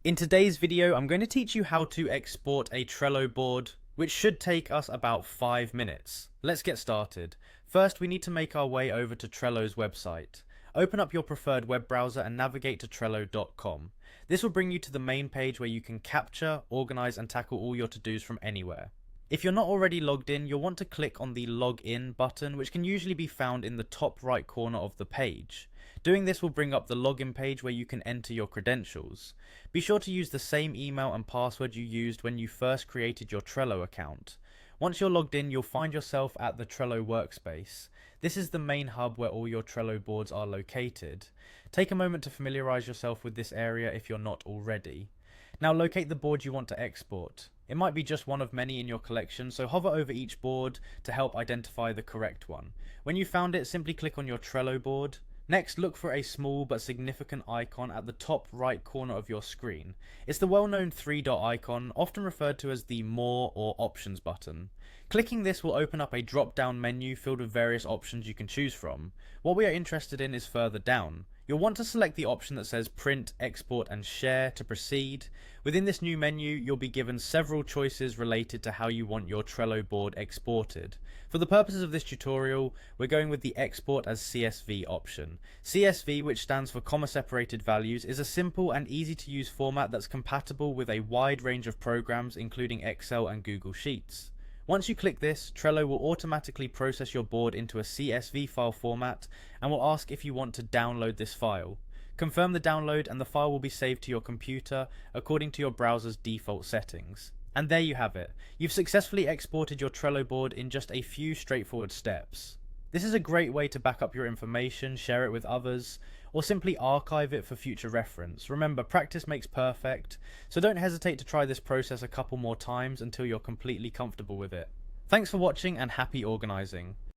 In today's video, I'm going to teach you how to export a Trello board, which should take us about 5 minutes. Let's get started. First, we need to make our way over to Trello's website. Open up your preferred web browser and navigate to Trello.com. This will bring you to the main page where you can capture, organize, and tackle all your to-dos from anywhere. If you're not already logged in, you'll want to click on the Login button, which can usually be found in the top right corner of the page. Doing this will bring up the login page where you can enter your credentials. Be sure to use the same email and password you used when you first created your Trello account. Once you're logged in, you'll find yourself at the Trello workspace. This is the main hub where all your Trello boards are located. Take a moment to familiarize yourself with this area if you're not already. Now locate the board you want to export. It might be just one of many in your collection, so hover over each board to help identify the correct one. When you found it, simply click on your Trello board. Next, look for a small but significant icon at the top right corner of your screen. It's the well-known 3-dot icon, often referred to as the More or Options button. Clicking this will open up a drop-down menu filled with various options you can choose from. What we are interested in is further down. You'll want to select the option that says Print, Export and Share to proceed. Within this new menu, you'll be given several choices related to how you want your Trello board exported. For the purposes of this tutorial, we're going with the Export as CSV option. CSV, which stands for Comma Separated Values, is a simple and easy to use format that's compatible with a wide range of programs including Excel and Google Sheets. Once you click this, Trello will automatically process your board into a CSV file format and will ask if you want to download this file. Confirm the download and the file will be saved to your computer according to your browser's default settings. And there you have it. You've successfully exported your Trello board in just a few straightforward steps. This is a great way to back up your information, share it with others, or simply archive it for future reference. Remember, practice makes perfect, so don't hesitate to try this process a couple more times until you're completely comfortable with it. Thanks for watching and happy organizing.